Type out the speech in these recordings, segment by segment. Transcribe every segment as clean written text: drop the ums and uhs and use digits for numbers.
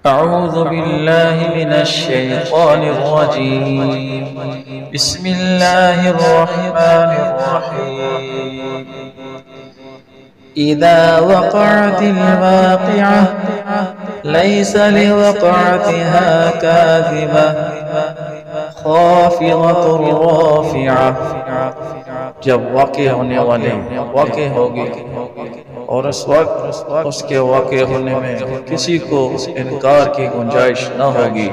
أعوذ بالله من الشيطان الرجيم. بسم الله الرحمن الرحيم. إذا وقعت الواقعة ليس لوقعتها كاذبة خافضة رافعة. جب واقع ہونے والے واقع ہوگی اور اس وقت اس کے واقع ہونے میں کسی کو انکار کی گنجائش نہ ہوگی،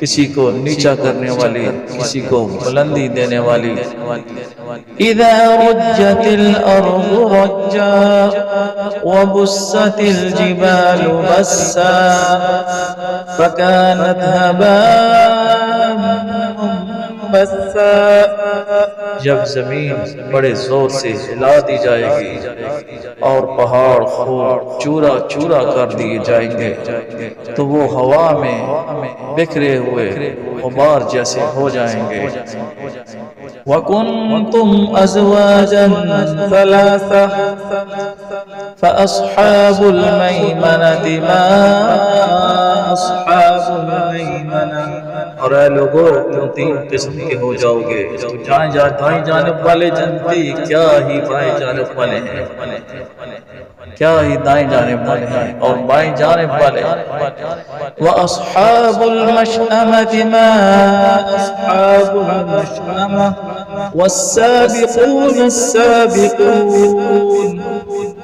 کسی کو نیچا کرنے والی، کسی کو بلندی دینے والی. اذا رجت الارض رجا وبست الجبال بسا فكانت هباء منبثا. جب زمین بڑے زور سے ہلا دی جائے گی اور پہاڑ خوب چورا چورا کر دیے جائیں گے تو وہ ہوا میں بکھرے ہوئے غبار جیسے ہو جائیں گے. وَكُنْتُمْ أَزْوَاجًا ثَلَاثَةً فَأَصْحَابُ الْمَيْمَنَةِ مَا أَصْحَابُ الْمَيْمَنَةِ. اور اے لوگو تم تین قسم کے ہو جاؤ گے، تو دائیں جانب والے جنتی کیا ہی بائیں جانب والے ہیں، کیا ہی دائیں جانب والے ہیں اور بائیں جانب والے. وَأَصْحَابُ الْمَشْأَمَةِ مَا أَصْحَابُ الْمَشْأَمَةِ وَالسَّابِقُونَ السَّابِقُونَ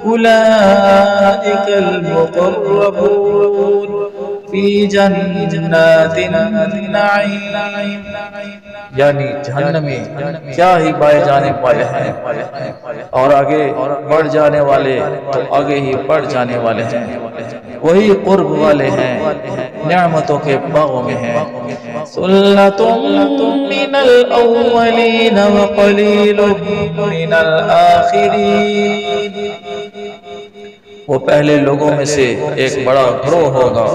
أُولَئِكَ الْمُقَرَّبُونَ فِي جَنَّاتِ النَّعِيمِ. یعنی جہنمی کیا ہی بائیں جانب والے ہیں اور آگے بڑھ جانے والے تو آگے ہی بڑھ جانے والے ہیں، وہی قرب والے ہیں، نعمتوں کے باغوں میں ہیں. ثُلَّةٌ مِّنَ الْأَوَّلِينَ وَقَلِيلٌ مِّنَ الْآخِرِينَ. وہ پہلے لوگوں میں سے ایک بڑا گروہ ہوگا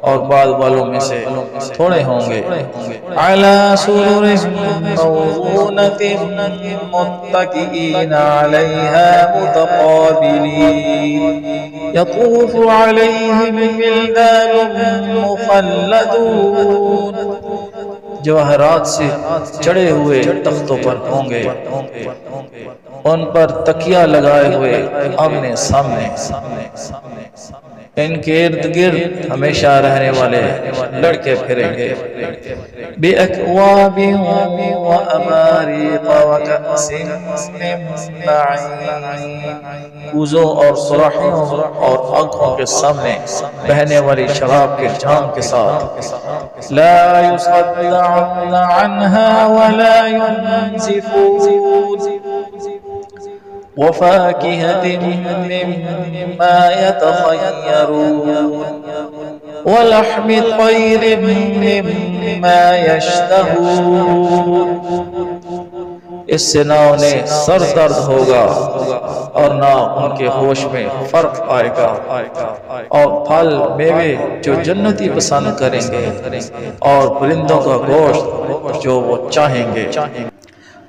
اور بعد والوں میں سے تھوڑے ہوں گے. عَلَى سُرُرٍ مَّوْضُونَةٍ مُّتَّكِئِينَ عَلَيْهَا مُتَقَابِلِينَ يَطُوفُ عَلَيْهِمْ وِلْدَانٌ مُّخَلَّدُونَ. جواہرات سے چڑھے ہوئے تختوں پر ہوں گے، ان پر تکیہ لگائے ہوئے آمنے سامنے، ان کے ارد گرد ہمیشہ رہنے والے لڑکے پھریں گے. بِأَكْوَابٍ وَأَبَارِيقَ وَكَأْسٍ مِّن مَّعِينٍ. کوزوں اور سراحیوں اور آنکھوں کے سامنے بہنے والی شراب کے جام کے ساتھ. لا يصدعون عنها ولا ينزفون. وفاكهة مما يتخيرون ولحم طير مما يشتهون. اس سے نہ انہیں سر درد ہوگا اور نہ ان کے ہوش میں فرق آئے گا، اور پھل میوے جو جنتی پسند کریں گے اور پرندوں کا گوشت جو وہ چاہیں گے.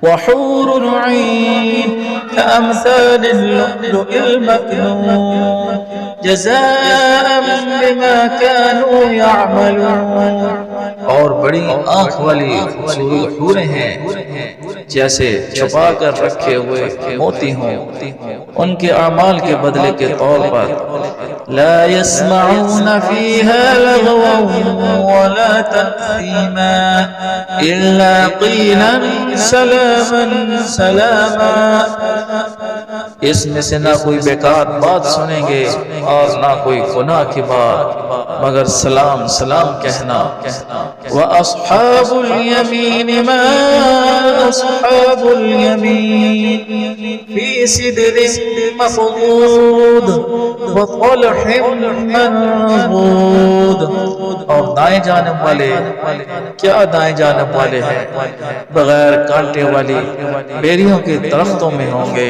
وحور عين كأمثال اللؤلؤ المكنون جزاء بما كانوا يعملون. اور بڑی آنکھ والی خوبصورت حوریں ہیں جیسے چھپا کر رکھے ہوئے موتی ہوں، ان کے اعمال کے بدلے کے طور پر. لا يسمعون فيها لغوا ولا تأثيما إلا قيلا سلاما سلاما. اس میں سے نہ کوئی بیکار بات سنیں گے اور نہ کوئی گناہ کی بات مگر سلام سلام کہنا. وَأَصْحَابُ الْيَمِينِ مَا أَصْحَابُ الْيَمِينِ فِي سِدْرٍ مَّخْضُودٍ وَطَلْحٍ مَّنضُودٍ. اور دائیں جانب والے کیا دائیں جانب والے ہیں، بغیر کانٹے والی بیریوں کے درختوں میں ہوں گے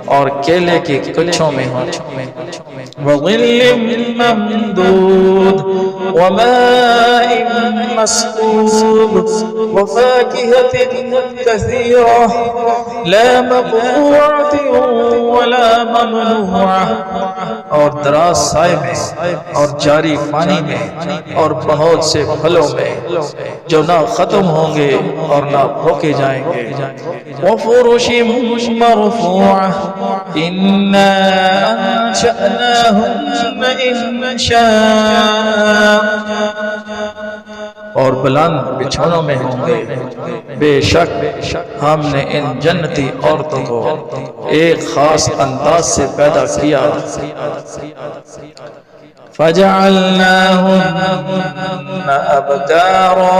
اور کیلے کے کچھوں میں ہوں. وَظِلٍّ مَّمْدُودٍ وماء مسكوب وفاكهة كثيرة لا مقطوعة ولا ممنوعة، اور دراز سائے میں اور جاری پانی میں اور بہت سے پھلوں میں جو نہ ختم ہوں گے اور نہ روکے جائیں گے۔ وفرش مرفوعة إنا أنشأناهن إنشاء، اور بلند بچھونوں میں ہوں گے، بے شک ہم نے ان جنتی عورتوں کو ایک خاص انداز سے پیدا کیا۔ فجعلناهن أبكارا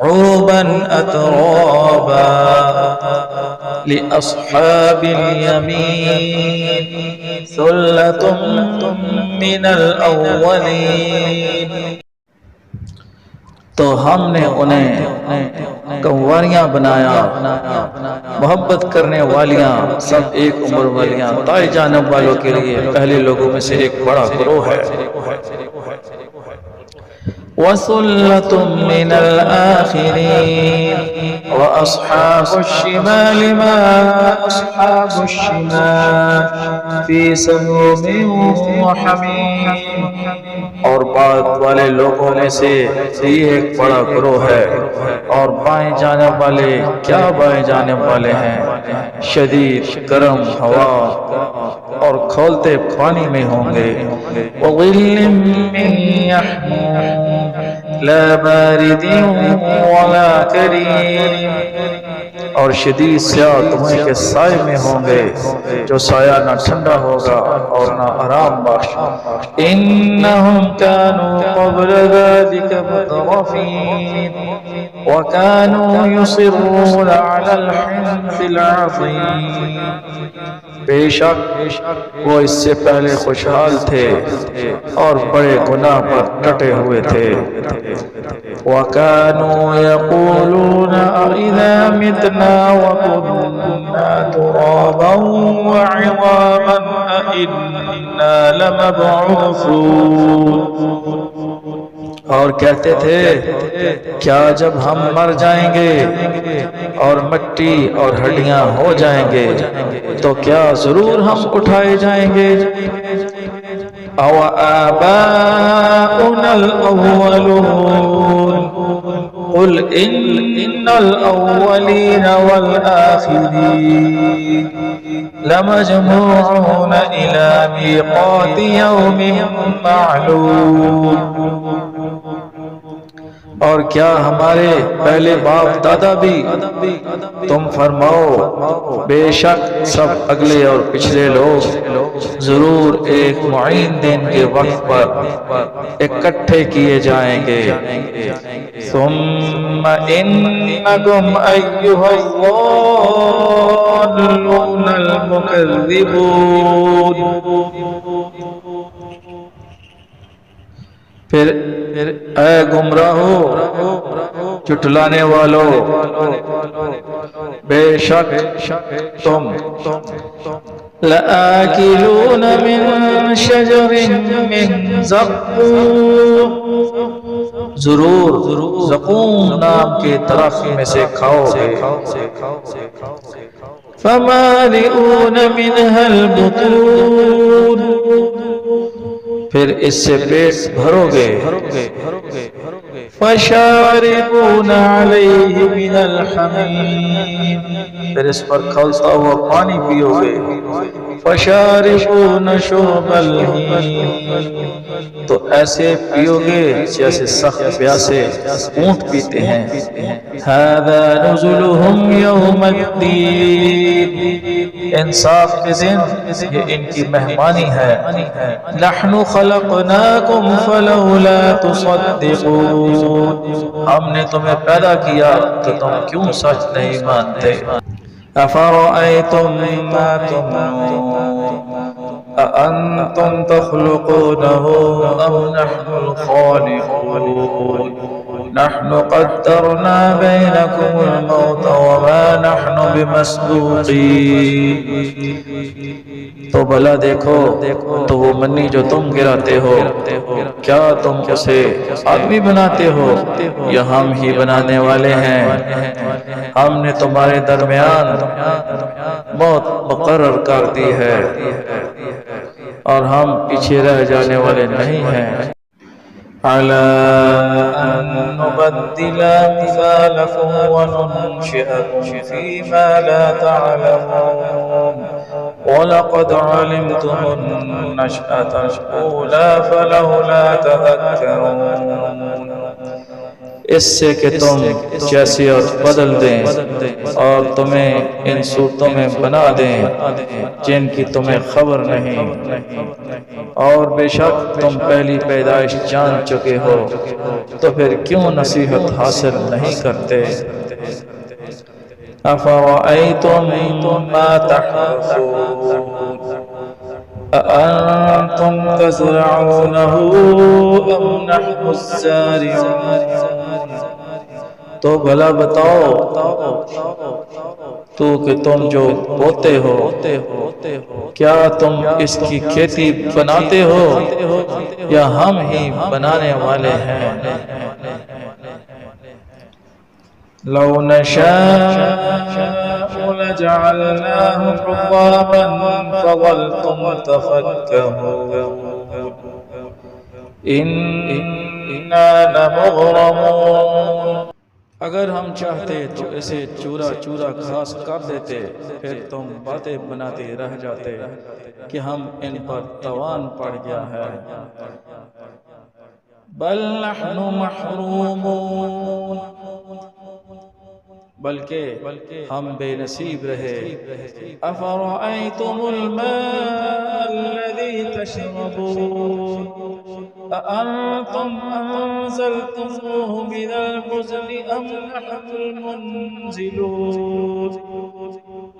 عربا أترابا لأصحاب اليمين ثلة من الأولين۔ تو ہم نے انہیں کنواریاں بنایا، محبت کرنے والیاں، سب ایک عمر والیاں، دائیں جانب والوں کے لیے پہلے لوگوں میں سے ایک بڑا گروہ ہے۔ وَثُلَّةٌ مِّنَ الْآخِرِينَ وَأَصْحَابُ الشِّمَالِ مَا أَصْحَابُ الشِّمَالِ فِي سَمُومٍ وَحَمِيمٍ، اور بعد والے لوگوں میں سے یہ ایک بڑا گروہ ہے، اور بائیں جانب والے کیا بائیں جانب والے ہیں، شدید گرم ہوا اور کھولتے پانی میں ہوں گے۔ وَظِلٍّ مِّن يَحْمُومٍ لا بارد ولا کریم، اور شدید سیاہ دھوئیں کے سائے میں ہوں گے، جو سایہ نہ ٹھنڈا ہوگا اور نہ آرام بخش۔ انہم کانوا قبل ذلک مترفین وکانوا یصرون علی الحنث العظیم، بے شک وہ اس سے پہلے خوشحال تھے اور بڑے گناہ پر ڈٹے ہوئے تھے۔ وَكَانُوا يَقُولُونَ أَإِذَا مِتْنَا وَكُنَّا تُرَابًا وَعِظَامًا أَإِنَّا لَمَبْعُوثُونَ، اور کہتے تھے کیا جب ہم مر جائیں گے اور مٹی اور ہڈیاں ہو جائیں گے تو کیا ضرور ہم اٹھائے جائیں گے؟ أَوْ آبَاؤُنَا الْأَوَّلُونَ قُلْ إِنَّ الْأَوَّلِينَ وَالْآخِرِينَ لَمَجْمُوعُونَ إِلَى مِيقَاتِ يَوْمٍ مَّعْلُومٍ، اور کیا ہمارے پہلے باپ دادا بھی؟ تم فرماؤ بے شک سب اگلے اور پچھلے لوگ ضرور ایک معین دن کے وقت پر اکٹھے کیے جائیں گے۔ ثم انکم ایھا الضالون المکذبون، پھر اے گمراہو جھٹلانے والو، بے شک تم لآکلون من شجر من زقوم، ضرور زقوم نام کے درخت میں سے کھاؤ گے۔ فمالئون منها البطون، پھر اس سے پیٹ بھرو گے۔ فشاربون علیہ من الحمیم، پھر اس پر کھولتا ہوا پانی پیو گے۔ فشاربون شرب الہیم، تو ایسے پیو گے جیسے سخت پیاسے اونٹ پیتے ہیں۔ ھذا نزلهم یوم الدین، انصاف کے دن یہ ان کی مہمانی ہے۔ نحن خلقناکم فلولا تصدقون، ہم نے تمہیں پیدا کیا تو تم کیوں سچ نہیں مانتے؟ افرأیتم ما تمنون أأنتم تخلقونه أم نحن الخالقون نحن قدرنا بينكم الموت وما نحن بمسبوقين. تو بھلا دیکھو تو وہ منی جو تم گراتے ہو کیا تم اسے آدمی بناتے ہو یا ہم ہی بنانے والے ہیں؟ ہم نے تمہارے درمیان موت مقرر کر دی ہے اور ہم پیچھے رہ جانے والے نہیں ہیں. على أن نبدل أمثالكم وننشئكم فيما لا تعلمون ولقد علمتم النشأة الأولى فلولا تذكرون. اس سے کہ تم جیسیت بدل دیں اور تمہیں ان صورتوں میں بنا دیں جن کی تمہیں خبر نہیں، اور بے شک تم پہلی پیدائش جان چکے ہو تو پھر کیوں نصیحت حاصل نہیں کرتے؟ افرأيتم ما تحرثون أأنتم تزرعونه أم نحن الزارعون. تو بھلا بتاؤ تو کہ تم جو بوتے ہو کیا تم اس کی کھیتی بناتے ہو یا ہم ہی بنانے والے ہیں؟ لو نشاء لجعلناه حطاما فظلتم تفكهون إنا لمغرمون. اگر ہم چاہتے تو اسے چورا چورا گھاس کر دیتے، پھر تم باتیں بناتے رہ جاتے کہ ہم ان پر توان پڑ گیا ہے. بل نحن محرومون، بلکہ ہم بے نصیب رہے. افرأيتم الماء الذي تشربون أأنتم أنزلتموه من المزن أم نحن المنزلون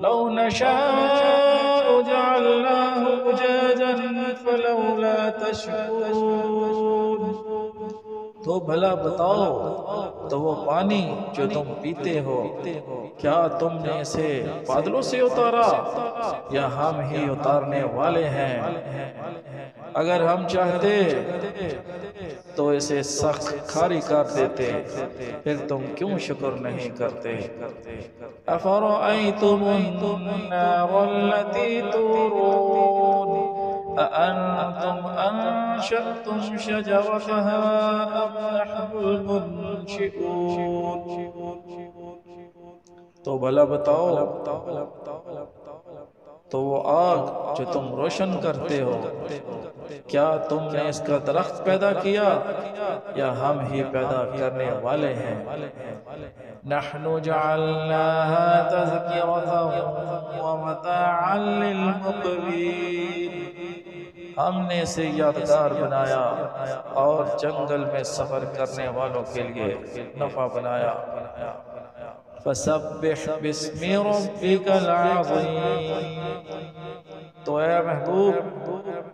لو نشاء جعلناه أجاجا فلولا تشكرون. تو بھلا بتاؤ تو وہ پانی جو تم پیتے ہو کیا تم نے اسے بادلوں سے اتارا یا ہم ہی اتارنے والے ہیں؟ اگر ہم چاہتے تو اسے سخت کھاری کر دیتے، پھر تم کیوں شکر نہیں کرتے؟ افرأيتم النار التي تورون أأنتم أنشأتم شجرتها أم نحن المنشئون. تو بھلا بتاؤ تو وہ آگ جو تم روشن کرتے ہو کیا تم نے اس کا درخت پیدا کیا یا ہم ہی پیدا کرنے والے ہیں؟ نحن جعلناها تذكرة ومتاعا للمقوين. ہم نے اسے یادگار بنایا اور جنگل میں سفر کرنے والوں کے لیے نفع بنایا. فسبح باسم ربك العظیم. تو اے محبوب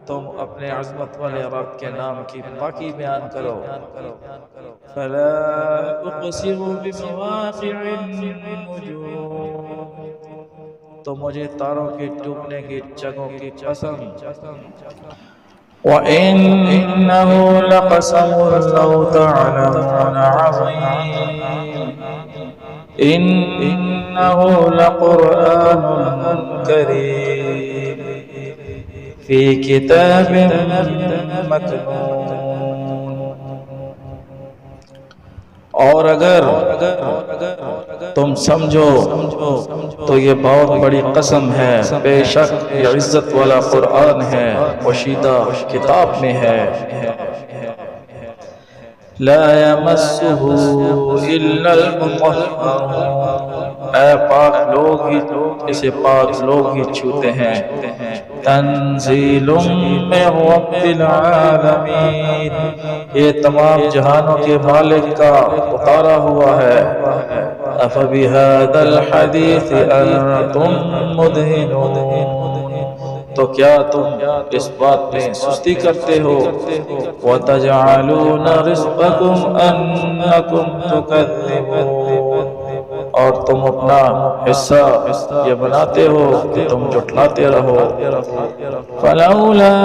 تم اپنے عظمت والے رب کے نام کی پاکی بیان کرو. فلا اقسم بمواقع النجوم. تو مجھے تاروں کے ڈوبنے کی جگہوں کی قسم. وَإِنَّهُ لَقَسَمٌ لَوْ تَعْلَمُونَ عَظِيمٌ إِنَّهُ لَقُرْآنٌ كَرِيمٌ فِي كِتَابٍ مَكْنُونٍ. اور اگر تم سمجھو تو یہ بہت بڑی قسم ہے، بے شک یہ عزت والا قرآن ہے، پوشیدہ کتاب میں ہے. لا يمسه إلا المطهرون. اے پاک لوگ ہی اسے پاک لوگ ہی چھوتے ہیں. تنزیل من رب العالمین. یہ تمام جہانوں کے مالک کا اتارا ہوا ہے. افبهذا الحديث أنتم مدهنون. تو کیا تم اس بات میں سستی کرتے ہو؟ وَتَجْعَلُونَ رِزْقَكُمْ أَنَّكُمْ تُكَذِّبُونَ، اور تم اپنا حصہ یہ بناتے ہو کہ تم جھٹلاتے رہو۔ فَلَوْلَا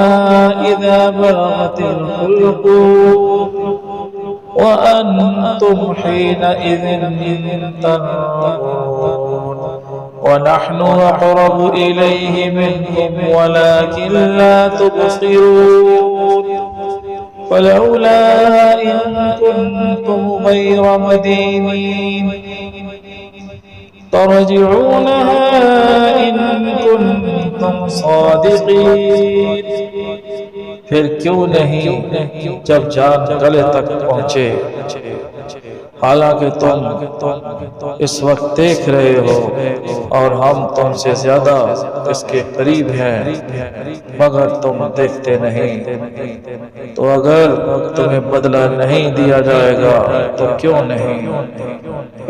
إِذَا بَلَغَتِ الْحُلْقُومَ وَأَنْتُمْ حِينَئِذٍ تَنظُرُونَ وَنَحْنُ أَقْرَبُ إِلَيْهِ مِنْكُمْ وَلَكِنْ لَا تُبْصِرُونَ فَلَوْلَا إِن كُنتُمْ غَيْرَ مَدِينِينَ تَرْجِعُونَهَا إِن كُنتُمْ صَادِقِينَ، پھر کیوں نہیں جب جان گلے تک پہنچے، حالانکہ تم اس وقت دیکھ رہے ہو اور ہم تم سے زیادہ اس کے قریب ہیں، مگر تم دیکھتے نہیں۔ تو اگر تمہیں بدلہ نہیں دیا جائے گا تو کیوں نہیں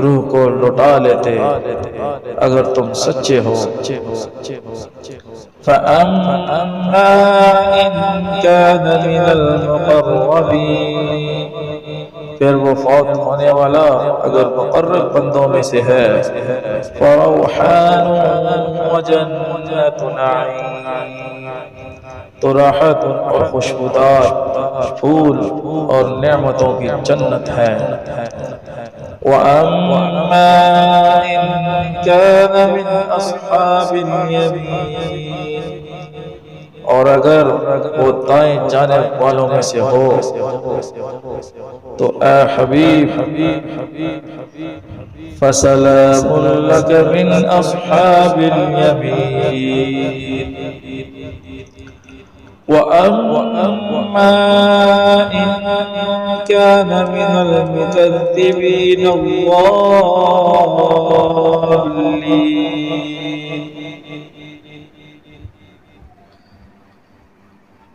روح کو لوٹا لیتے اگر تم سچے ہو۔ فَأَمَّا إِن كَانَ مِنَ الْمُقَرَّبِينَ، پھر وہ فوت ہونے والا اگر مقرب بندوں میں سے ہے، فَرَوْحَانٌ وَجَنَّةُ نَعِيمٍ، تو راحت اور خوشبودار پھول اور نعمتوں کی جنت ہے۔ وَأَمَّا إِن كَانَ مِنْ أَصْحَابِ الْيَمِينِ، اور اگر وہ دائیں جانب والوں میں سے ہو تو اے حبیب فَسَلَامٌ لَكَ مِنْ أَصْحَابِ الْيَمِينِ۔ وَأَمَّا إِن كَانَ مِنَ الْمُكَذِّبِينَ الضَّالِّينَ،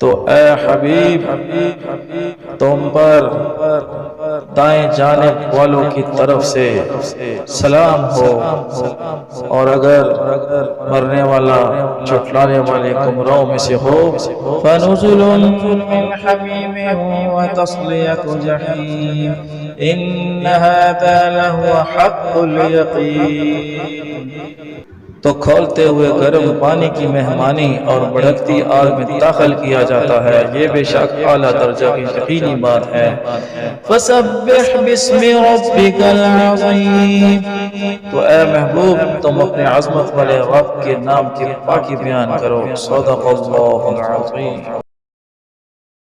تو اے حبیب تم پر دائیں جانب والوں کی طرف سے سلام ہو، اور اگر مرنے والا جھٹلانے والے گمراہوں میں سے ہو، فَنُزُلٌ مِّنْ حَمِيمٍ وَتَصْلِيَةُ جَحِيمٍ إِنَّ هَذَا لَهُوَ حَقُّ الْيَقِينِ، تو کھولتے ہوئے گرم پانی کی مہمانی اور بھڑکتی آگ میں داخل کیا جاتا ہے، یہ بے شک اعلیٰ درجہ کی یقینی بات ہے۔ فَسَبِّحْ بِاسْمِ رَبِّكَ الْعَظِيمِ، تو اے محبوب تم اپنے عظمت والے رب کے نام کی پاکی بیان کرو۔ صدق اللہ العظیم۔